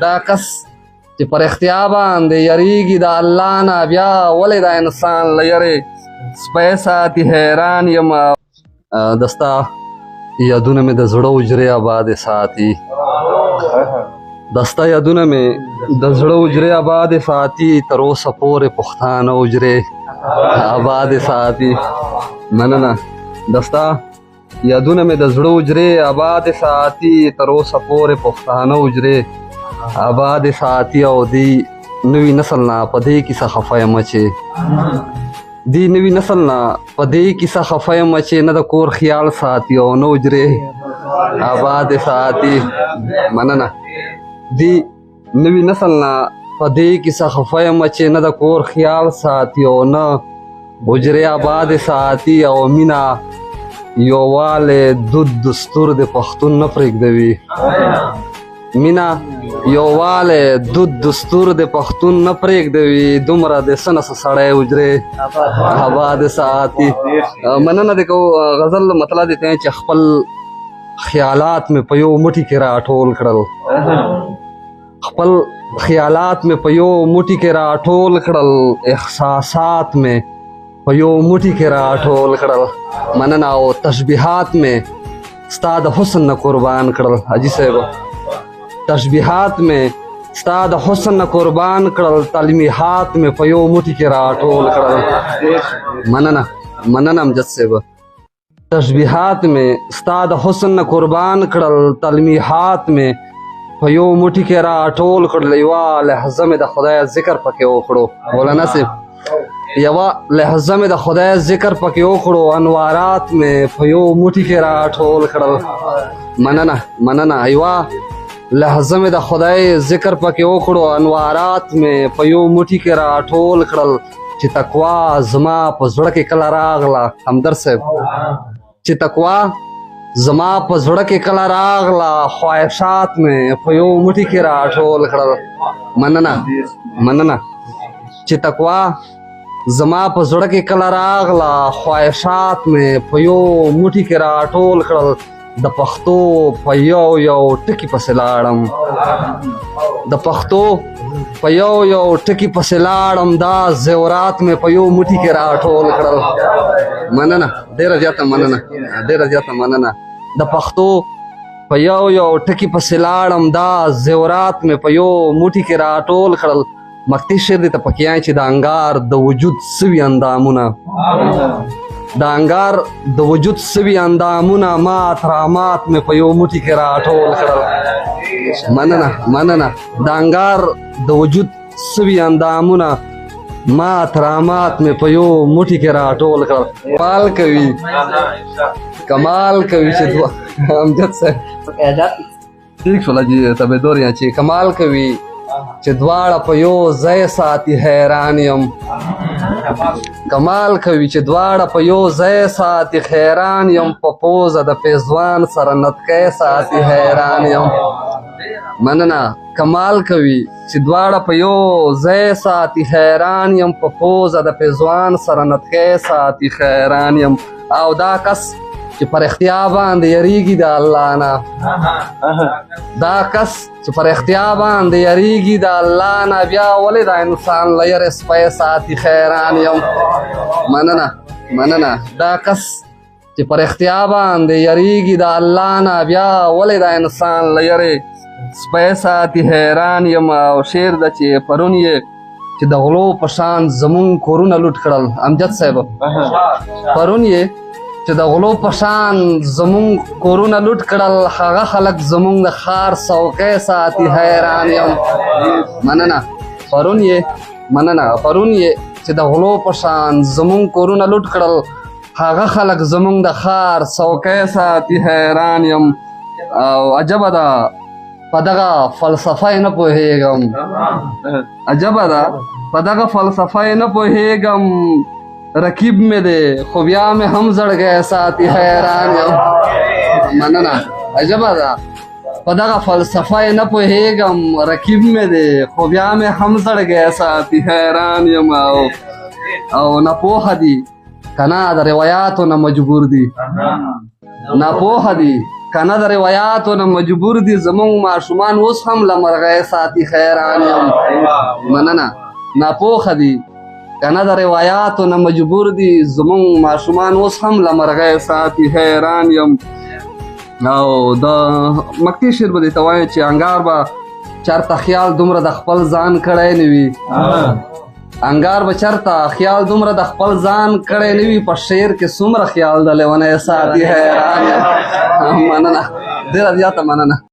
دا کس چې پر اختیا باندې یریږي د الله نه بیا ولې دا انسان له یرې سپی ساتي حیران یم دستا یادونه مې د زړه حجرې آبادې ساتي دستا یادونه مې د زړه حجرې آبادې ساتي تر اوسه پورې پښتانه حجرې آبادې ساتي مننه دستا یادونه مې د زړه حجرې آبادې ساتي تر اوسه پورې پښتانه حجرې آبادې ساتي او دی نوي نسل نه په دې کیسه خفه یم چې دی نوي نسل نه په دې کیسه خفه یم چې نه د کور خیال ساتي او نه حجرې آبادې ساتي مننه دی نوي نسل نه په دې کیسه خفه یم چې نه د کور خیال ساتي او نه حجرې آبادې ساتي او مینه یووالی دود دستور د پښتون نه پرېږدوي مینا یووالی دود دستور د پښتون نه پرېږدوي دومره د څه نه څه سړی حجرې آبادې ساتي مننه د غزل مطلب دی چې خپل خیالات مې په یو موټي کې راټول کړل خپل خیالات مې په یو موټي کې راټول کړل احساسات مې په یو موټي کې راټول کړل مننه او تشبیهات مې ستا د حسن نه قربان کړل حاجي صاحب تشبیهات مې ستا د حسن نه قربان کړل تلمیحات مې په یو موټي کې راټول کړل مننه مننه امجد صاحب تشبیهات مې ستا د حسن نه قربان کړل تلمیحات مې په یو موټي کې راټول کړل یوه لحظه مې د خدای ذکر پکې وکړو مولانا صاحب یوه لحظه مې د خدای ذکر پکې وکړو انوارات مې په یو موټي کې راټول کړل مننه مننه یوه لحظه مې د خدای ذکر پکې وکړو انوارات مې په یو موټي کې راټول کړل چې تقوا زما په زړه کې کله راغله همدرد صاحب چې تقوا زما په زړه کې کله راغله خواهشات مې په یو موټي کې راټول کړل مننه مننه چې تقوا زما په زړه کې کله راغله خواهشات مې په یو موټي کې راټول کړل د پښتو په یو یو ټکي پسې لاړم د پښتو په یو یو ټکي پسې لاړم دا زیورات مې په یو موټي کې راټول کړل مننه ډېره زیاته مننه ډېره زیاته مننه د پښتو په یو یو ټکي پسې لاړم دا زیورات مې په یو موټي کې راټول کړل مکتي شعر دی ته پکې چې د انګار د وجود سوي اندامونه د انګار د وجود سوي اندامونه مات رامات مې په یو موټي کې راټول کړل مننه مننه د انګار د وجود سوي اندامونه مات رامات مې په یو موټي کې راټول کړل کمال کوي کمال کوي چې امجد صاحب ٹھیک شوله جی تبې دور یا چې کمال کوي چې دواړه په یو ځای ساتي حیران یم کمال کوي چې دواړه په یو ځای ساتي حیران یم په پوزه د پیزوان سره نتکی ساتي حیران یم مننه کمال کوي چې دواړه په یو ځای ساتي حیران یم په پوزه د پیزوان سره نتکی ساتي حیران یم او دا کس چې پر اختیا باندې یریږي د الله نه دا کس چې پر اختیا باندې یریږي د الله نه بیا ولې دا انسان له یرې سپی ساتي حیران یم مننه مننه دا کس چې پر اختیا باندې یریږي د الله نه بیا ولې دا انسان له یرې سپی ساتي حیران یم او شعر ده چې پرون یې چې د غلو په شان زمونږ کورونه لوټ کړل امجد صاحب پرون یې چې د غلو په شان زمونږ کورونه لوټ کړل هغه خلک زمونږ د ښار څوکۍ ساتي حیران یم مننه پرون یې مننه پرون یې چې د غلو په شان زمونږ کورونه لوټ کړل هغه خلک زمونږ د ښار څوکۍ ساتي حیران یم او عجبه ده په دغه فلسفه یې نه پوهېږم عجبه ده په دغه فلسفه یې نه پوهېږم رکیب مې دی خو بیا مې هم زړګی ساتي حیران یم مننه عجبه ده په دغه فلسفه یې نه پوهېږم رکیب مې دی خو بیا مې هم زړګی ساتي حیران یم او ناپوهه دي که نه د روایاتو نه مجبور دي ناپوهه دي کنه د روایاتو نه مجبور دي زمونږ ماشومان اوس هم له مرغۍ ساتي حیران یم مننه ناپوهه دي کنه د روایاتو نه مجبور دي زمونږ ماشومان اوس هم له مرغۍ ساتي حیران یم او د مکتي شعر به درته وایم چې انګار به چېرته خیال دومره د خپل ځان کړی نه وي انګار به چېرته خیال دومره د خپل ځان کړی نه وي په شعر کې څومره خیال د لیونی ساتي حیران یم مننه ډېره زیاته مننه